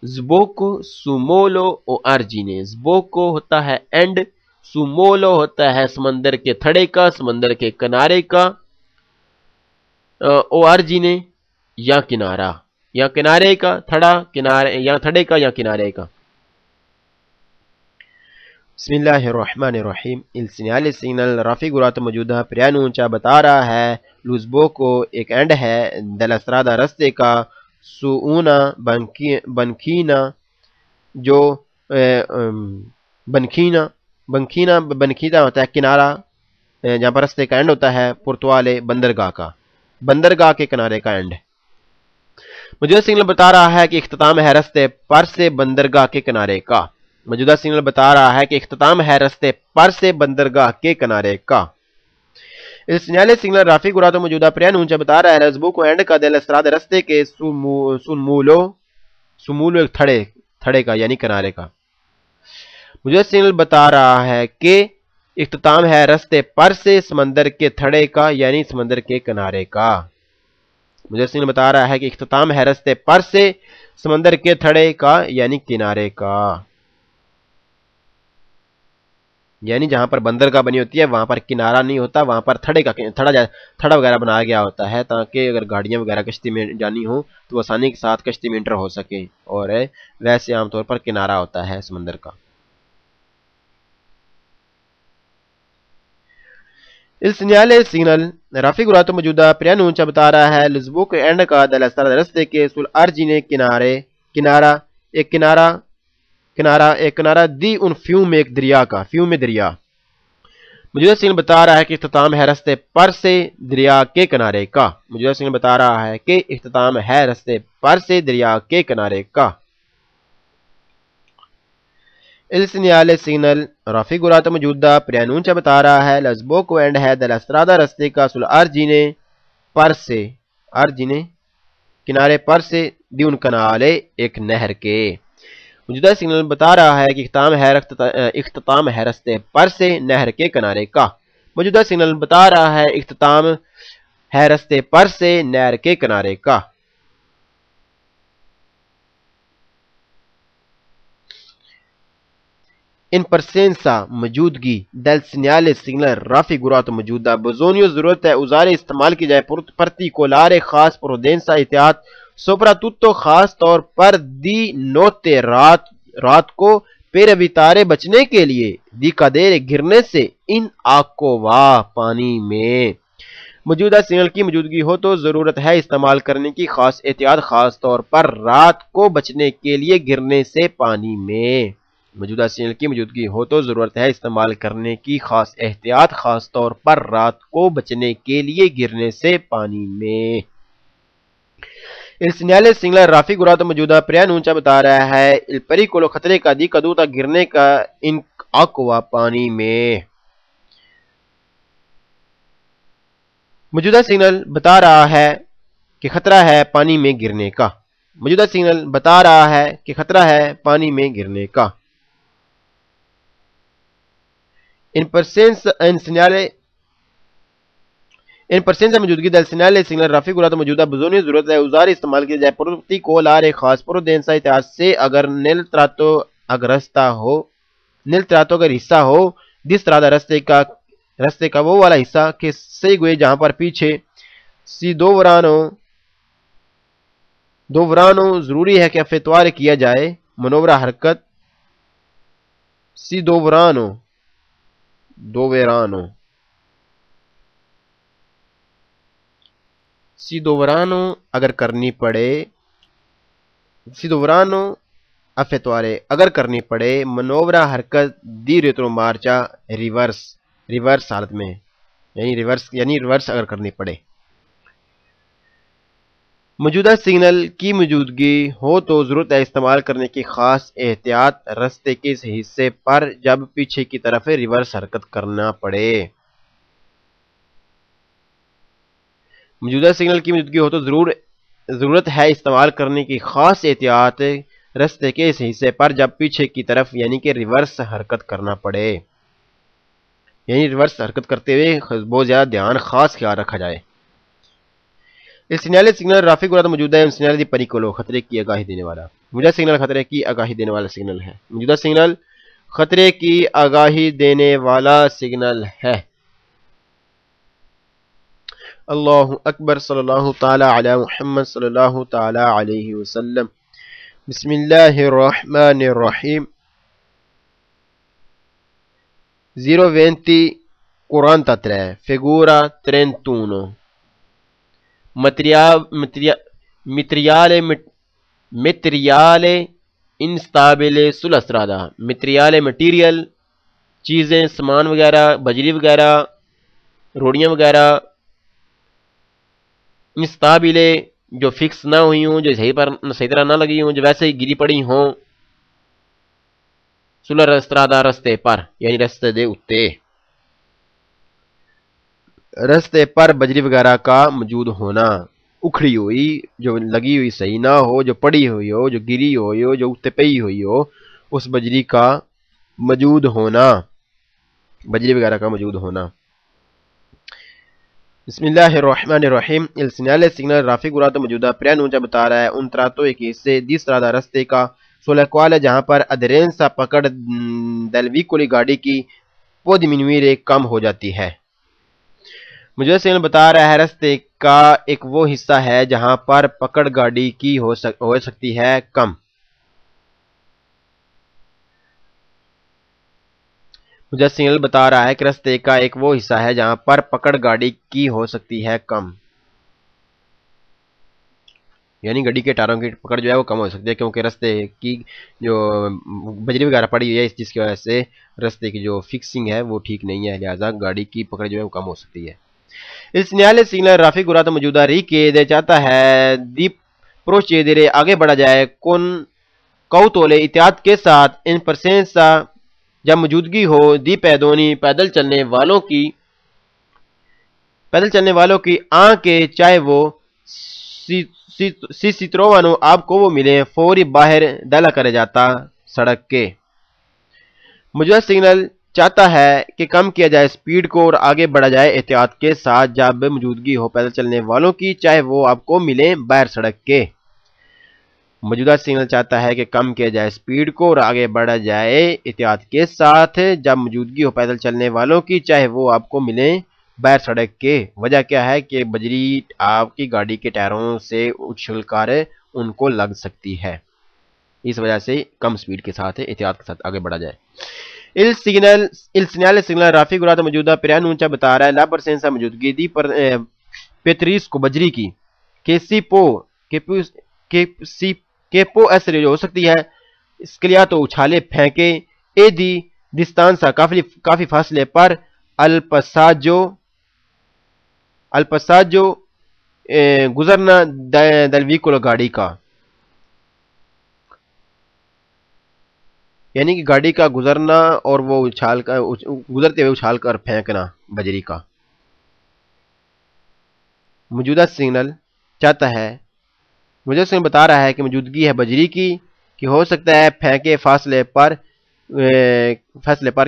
sbocco su molo o argine۔ sbocco ہوتا ہے اینڈ، su molo ہوتا ہے سمندر کے تھڑے کا، سمندر کے کنارے کا، او argine یا کنارہ، یا کنارے کا تھڑا، کنارے یا تھڑے کا یا کنارے کا۔ بسم اللہ الرحمن الرحیم۔ il segnale signal raffigurato موجودہ preannuncia بتا رہا ہے lo sbocco ایک اینڈ ہے della strada رستے کا su una banchina جو بنکھینا ہوتا ہے کنارہ جہاں پر رستے کا اینڈ ہوتا ہے، پرتوالے بندرگاہ کا، بندرگاہ کے کنارے کا اینڈ۔ موجودہ سگنل بتا رہا ہے کہ اختتام ہے رستے پر سے بندرگاہ کے کنارے کا، موجودہ سگنل بتا رہا ہے کہ اختتام ہے رستے پر سے بندرگاہ کے کنارے کا۔ il segnale signal raffigurato موجودہ preannuncia بتا رہا ہے lo sbocco اینڈ کا della strada رستے کے sul mulo ایک تھڑے کا یعنی کنارے کا۔ موجودہ سگنل بتا رہا ہے کہ اختتام ہے رستے پر سے سمندر کے تھڑے کا یعنی سمندر کے کنارے کا۔ موجودہ سگنل بتا رہا ہے کہ اختتام ہے رستے پر سے سمندر کے تھڑے کا یعنی کنارے کا، یعنی جہاں پر بندرگاہ بنی ہوتی ہے وہاں پر کنارہ نہیں ہوتا، وہاں پر تھڑا وغیرہ بنایا گیا ہوتا ہے تاکہ اگر گاڑیاں وغیرہ کشتی میں جانی ہوں تو آسانی کے ساتھ کشتی میں انٹر ہو سکیں، اور ویسے عام طور پر کنارہ ہوتا ہے سمندر کا۔ il segnale signal raffigurato موجودہ preannuncia بتا رہا ہے lo sbocco اینڈ کا della strada رستے کے sul argine کنارہ دی ان fiume ایک دریا کا، fiume دریا۔ موجودہ سگنل بتا رہا ہے کہ اختتام ہے رستے پر سے دریا کے کنارے کا، موجودہ سگنل بتا رہا ہے کہ اختتام ہے رستے پر سے دریا کے کنارے کا۔ il segnale signal raffigurato موجودہ preannuncia بتا رہا ہے lo sbocco اینڈ ہے della strada رستے کا sul argine پر سے، argine کنارے پر سے دی un canale ایک نہر کے۔ موجودہ سگنل بتا رہا ہے کہ اختتام ہے رستے پر سے نہر کے کنارے کا، موجودہ سگنل بتا رہا ہے اختتام ہے رستے پر سے نہر کے کنارے کا۔ in presenza موجودگی del segnale signal raffigurato موجودہ بزونیو ضرورت ہے usare استعمال کی جائے particolare خاص prudenza احتیاط soprattutto خاص طور پر di notte رات کو per evitare بچنے کے لیے di cadere گرنے سے in acqua پانی میں۔ موجودہ سگنل کی موجودگی ہو تو ضرورت ہے استعمال کرنے کی خاص احتیاط خاص طور پر رات کو بچنے کے لیے گرنے سے پانی میں۔ موجودہ سگنل کی موجودگی ہو تو ضرورت ہے استعمال کرنے کی خاص احتیاط خاص طور پر رات کو بچنے کے لیے گرنے سے پانی میں۔ il segnale signal raffigurato موجودہ preannuncia بتا رہا ہے il pericolo خطرے کا di caduta گرنے کا in acqua پانی میں۔ موجودہ سگنل بتا رہا ہے کہ خطرہ ہے پانی میں گرنے کا، موجودہ سگنل بتا رہا ہے کہ خطرہ ہے پانی میں گرنے کا۔ in presenza ان پرسنس موجودگی دل سینیال سگنل رافع گرا تو موجودہ بزونی ضرورت ہے اوزار استعمال کیا جائے پروتی کو لار خاص پرو دینسا اتحاد سے اگر نیل تراتو اگر رستہ ہو نیل تراتو اگر حصہ ہو جس طرح دا رستے کا وہ والا حصہ کہ صحیح گوئے جہاں پر پیچھے سی دو ورانو ضروری ہے کہ افیتوار کیا جائے منورہ حرکت سی دو ورانو اگر کرنی پڑے سی دو ورانو افیتوارے اگر کرنی پڑے منورہ حرکت دی ریترو مارچا ریورس حالت میں یعنی ریورس اگر کرنی پڑے موجودہ سگنل کی موجودگی ہو تو ضرورت ہے استعمال کرنے کی خاص احتیاط رستے کے اس حصے پر جب پیچھے کی طرف ریورس حرکت کرنا پڑے موجودہ سگنل کی موجودگی ہو تو ضرورت ہے استعمال کرنے کی خاص احتیاط رستے کے اس حصے پر جب پیچھے کی طرف یعنی کہ ریورس حرکت کرنا پڑے یعنی ریورس حرکت کرتے ہوئے بہت زیادہ دھیان خاص خیال رکھا جائے اس سینیال سگنل رافع گرا تو موجودہ ہے سینیال دی پریکولو خطرے کی آگاہی دینے والا موجودہ سگنل خطرے کی آگاہی دینے والا سگنل ہے موجودہ سگنل خطرے کی آگاہی دینے والا سگنل ہے اللہ اکبر صلی اللہ تعالی علی محمد صلی اللہ تعالی علیہ وسلم بسم اللہ الرحمن الرحیم 020 43 figura 31 materiale instabile sulla strada materiale material چیزیں سامان وغیرہ بجری وغیرہ روڑیاں وغیرہ انستابلے جو فکس نہ ہوئی ہوں جو صحیح طرح نہ لگی ہوں جو ویسے ہی گری پڑی ہوں سلا استرادا رستے پر یعنی رستے دے اتے رستے پر بجری وغیرہ کا موجود ہونا اکھڑی ہوئی جو لگی ہوئی صحیح نہ ہو جو پڑی ہوئی ہو جو گری ہوئی ہو جو اتے پئی ہوئی ہو اس بجری کا موجود ہونا بجری وغیرہ کا موجود ہونا بسم اللہ الرحمن الرحیم il segnale رافع گرا تو موجودہ preannuncia بتا رہا ہے un tratto ایک حصے di strada رستے کا sulla quale جہاں پر aderenza پکڑ del veicoli گاڑی کی può diminuire کم ہو جاتی ہے مجھے سگنل بتا رہا ہے رستے کا ایک وہ حصہ ہے جہاں پر پکڑ گاڑی کی ہو سکتی ہے کم مجھے سگنل بتا رہا ہے کہ رستے کا ایک وہ حصہ ہے جہاں پر پکڑ گاڑی کی ہو سکتی ہے کم یعنی گاڑی کے ٹائروں کی پکڑ جو ہے وہ کم ہو سکتی ہے کیونکہ رستے کی جو بجری وغیرہ پڑی ہوئی ہے اس چیز کی وجہ سے رستے کی جو فکسنگ ہے وہ ٹھیک نہیں ہے لہذا گاڑی کی پکڑ جو ہے وہ کم ہو سکتی ہے اس سینیال سگنل رافع گرا تو موجودہ ریکیدے چاہتا ہے دی پروچیدرے آگے بڑھا جائے کون کوتولے احتیاط کے ساتھ ان پرسنسا جب موجودگی ہو دی پیدونی پیدل چلنے والوں کی آنکھیں چاہے وہ سی تروانو آپ کو وہ ملے فوری باہر دلا کرے جاتا سڑک کے موجودہ سگنل چاہتا ہے کہ کم کیا جائے سپیڈ کو اور آگے بڑھا جائے احتیاط کے ساتھ جب موجودگی ہو پیدل چلنے والوں کی چاہے وہ آپ کو ملیں باہر سڑک کے موجودہ سگنل چاہتا ہے کہ کم کیا جائے سپیڈ کو اور آگے بڑھا جائے احتیاط کے ساتھ جب موجودگی ہو پیدل چلنے والوں کی چاہے وہ آپ کو ملیں باہر سڑک کے وجہ کیا ہے کہ بجری آپ کی گاڑی کے ٹائروں سے اچھل کر ان کو لگ سکتی ہے اس وجہ سے کم سپیڈ کے ساتھ احتیاط کے ساتھ آگے بڑھا جائے il segnale رافع گرا تو موجودہ preannuncia بتا رہا ہے لا پرسنسا موجودگی دی پیتریس کو بجری کی کہ پو ایسے جو ہو سکتی ہے اس کے لیے تو اچھالے پھینکے اے دی ڈسٹانسا کافی فاصلے پر الپساجو گزرنا دل ویکولو گاڑی کا یعنی کہ گاڑی کا گزرنا اور وہ گزرتے ہوئے اچھال کر پھینکنا بجری کا موجودہ سگنل چاہتا ہے مجھے سگنل بتا رہا ہے کہ موجودگی ہے بجری کی کہ ہو سکتا ہے پھینکے فاصلے پر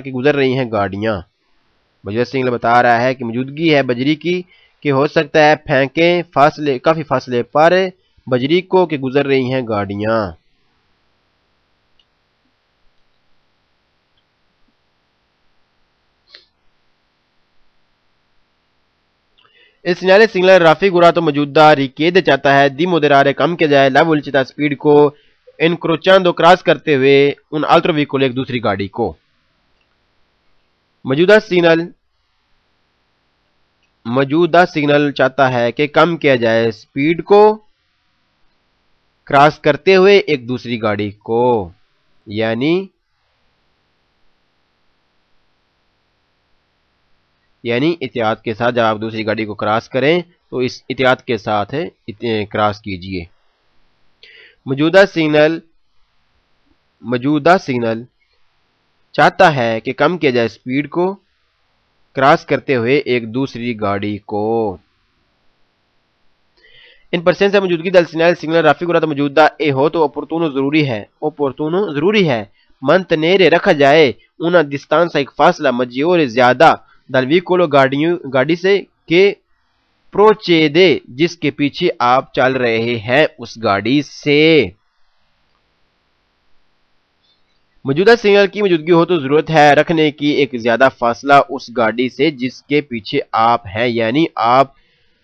کہ گزر رہی ہیں گاڑیاں موجودہ سگنل بتا رہا ہے کہ موجودگی ہے بجری کی کہ ہو سکتا ہے پھینکیں کافی فاصلے پر بجری کو کہ گزر رہی ہیں گاڑیاں۔ il segnale raffigurato موجودہ richiede چاہتا ہے di moderare کم کیا جائے la velocità سپیڈ کو incrociando کراس کرتے ہوئے un altro veicolo ایک دوسری گاڑی کو۔ موجودہ سگنل چاہتا ہے کہ کم کیا جائے سپیڈ کو کراس کرتے ہوئے ایک دوسری گاڑی کو، یعنی احتیاط کے ساتھ جب آپ دوسری گاڑی کو کراس کریں تو اس احتیاط کے ساتھ کراس کیجئے۔ موجودہ سگنل چاہتا ہے کہ کم کیا جائے سپیڈ کو کراس کرتے ہوئے ایک دوسری گاڑی کو۔ ان پرسنس موجودگی دل سگنل raffigurato موجودہ اے ہو تو opportuno ضروری ہے mantenere رکھا جائے una distanza ایک فاصلہ maggiore زیادہ dal veicolo گاڑی سے کہ procede جس کے پیچھے آپ چل رہے ہیں اس گاڑی سے۔ موجودہ سگنل کی موجودگی ہو تو ضرورت ہے رکھنے کی ایک زیادہ فاصلہ اس گاڑی سے جس کے پیچھے آپ ہیں، یعنی آپ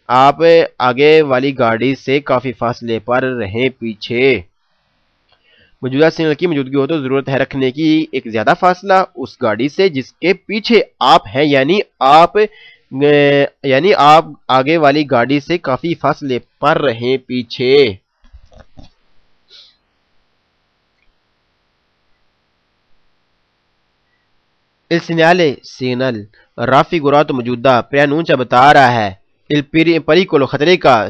آگے والی گاڑی سے کافی فاصلے پر رہیں پیچھے۔ موجودہ سگنل کی موجودگی ہو تو ضرورت ہے رکھنے کی ایک زیادہ فاصلہ اس گاڑی سے جس کے پیچھے آپ ہیں، یعنی آپ آگے والی گاڑی سے کافی فاصلے پر رہیں پیچھے۔ il segnale سگنل raffigurato موجودہ preannuncia بتا رہا ہے il pericolo خطرے کا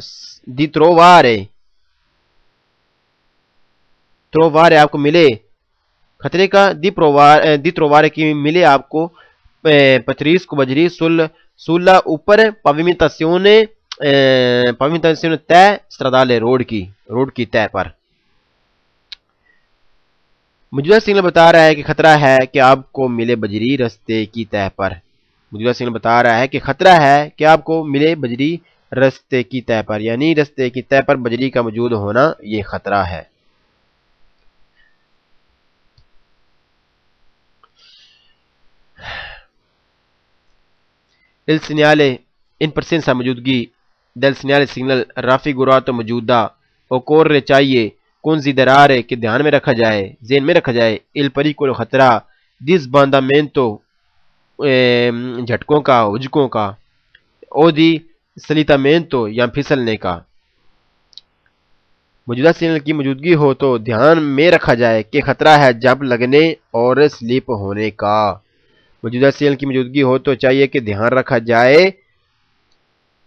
di trovare آپ کو ملے خطرے کا di trovare کی ملے آپ کو پتریس کو بجری sulla اوپر pavimentazione طے stradale روڈ کی طے پر۔ موجودہ سگنل بتا رہا ہے کہ خطرہ ہے کہ آپ کو ملے بجری رستے کی طے پر۔ موجودہ سگنل بتا رہا ہے کہ خطرہ ہے کہ آپ کو ملے بجری رستے کی طے پر، یعنی رستے کی طے پر بجری کا موجود ہونا یہ خطرہ ہے۔ il segnale in presenza موجودگی del segnale سگنل raffigurato موجودہ occorre چاہیے considerare کہ دھیان میں رکھا جائے، ذہن میں رکھا جائے il pericolo خطرہ di sbandamento جھٹکوں کا ہجکوں کا o di slittamento یا پھسلنے کا۔ موجودہ سگنل کی موجودگی ہو تو دھیان میں رکھا جائے کہ خطرہ ہے جب لگنے اور سلپ ہونے کا۔ موجودہ سگنل کی موجودگی ہو تو چاہیے کہ دھیان رکھا جائے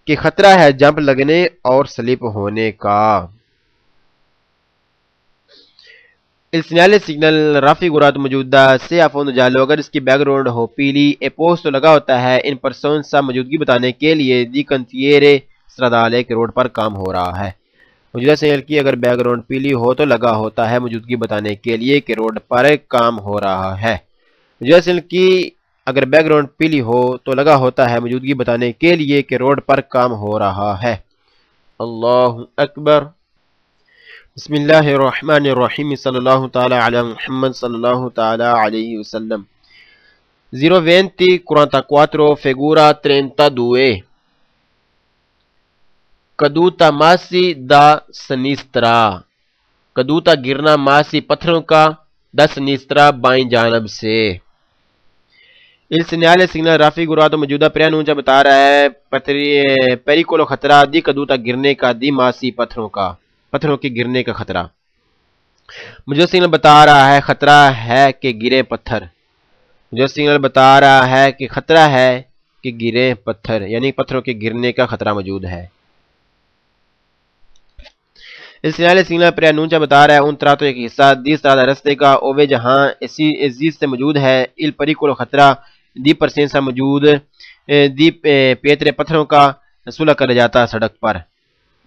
کہ خطرہ ہے جمپ لگنے اور سلپ ہونے کا۔ il segnale سگنل raffigurato موجودہ سے افون جالو اگر اس کی بیک گراؤنڈ ہو پیلی اے پوسٹ تو لگا ہوتا ہے ان پرسنسا موجودگی بتانے کے لیے دی cantiere stradale کے روڈ پر کام ہو رہا ہے۔ موجودہ سگنل کی اگر بیک گراؤنڈ پیلی ہو تو لگا ہوتا ہے موجودگی بتانے کے لیے کہ روڈ پر کام ہو رہا ہے۔ موجودہ سگنل کی اگر بیک گراؤنڈ پیلی ہو تو لگا ہوتا ہے موجودگی بتانے کے لیے کہ روڈ پر کام ہو رہا ہے۔ اللہ اکبر۔ بسم اللہ الرحمن الرحیم صلی اللہ تعالی علی محمد صلی اللہ تعالی علیہ وسلم۔ 02044 figura 32 caduta massi da sinistra caduta گرنا ماسی پتھروں کا da sinistra بائیں جانب سے۔ il segnale سگنل raffigurato موجودہ preannuncia بتا رہا ہے pericolo خطرہ di caduta گرنے کا di massi پتھروں کے گرنے کا خطرہ۔ مجھے سگنل بتا رہا ہے خطرہ ہے کہ گرے پتھر۔ مجھے سگنل بتا رہا ہے کہ خطرہ ہے کہ گرے پتھر، یعنی پتھروں کے گرنے کا خطرہ موجود ہے۔ il segnale سگنل preannuncia بتا رہا ہے un tratto ایک حصہ di strada رستے کا اوے جہاں ایزیز سے موجود ہے il pericolo خطرہ di presenza موجود di pietre پتھروں کا sulla کر جاتا سڑک پر۔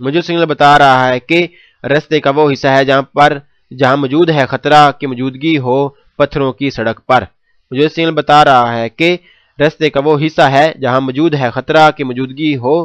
مجھے سگنل بتا رہا ہے کہ رستے کا وہ حصہ ہے جہاں موجود ہے خطرہ کی موجودگی ہو پتھروں کی سڑک پر۔ مجھے سگنل بتا رہا ہے کہ رستے کا وہ حصہ ہے جہاں موجود ہے خطرہ کی موجودگی ہو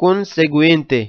conseguente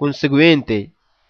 conseguente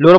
loro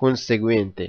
conseguente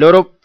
loro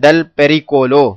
del pericolo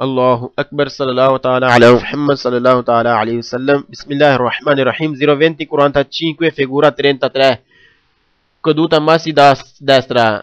Allahu Akbar sallallahu ta'ala ala Muhammad sallallahu ta'ala alaihi wasallam. Bismillahirrahmanirrahim. 020 45 figura 33 caduta masi destra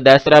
destra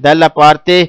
dalla parte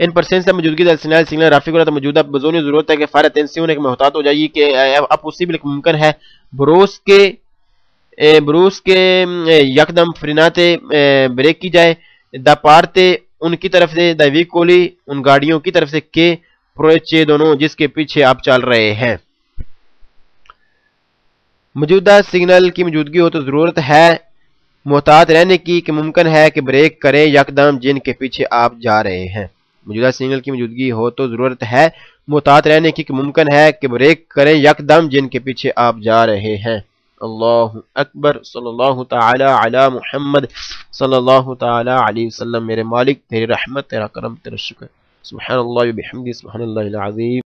ان پرسنس سے موجودگی del سگنل سگنل رافی کو موجودہ بزونی ضرورت ہے کہ فارغ تنسی ہونے کے محتاط ہو جائیے کہ اب پوسیبل ممکن ہے بروس کے یکدم فریناتے بریک کی جائے دا پارتے ان کی طرف سے دا ویکولی ان گاڑیوں کی طرف سے کے پروچے دونوں جس کے پیچھے آپ چل رہے ہیں. موجودہ سگنل کی موجودگی ہو تو ضرورت ہے محتاط رہنے کی کہ ممکن ہے کہ بریک کریں یکدم جن کے پیچھے آپ جا رہے ہیں. موجودہ سگنل کی موجودگی ہو تو ضرورت ہے محتاط رہنے کی کہ ممکن ہے کہ بریک کریں یکدم جن کے پیچھے آپ جا رہے ہیں. اللہ اکبر. صلی اللہ تعالی علی محمد صلی اللہ تعالی علیہ وسلم. میرے مالک تیری رحمت، تیرا کرم، تیرا شکر. سبحان اللہ و بحمدہ، سبحان اللہ العظیم.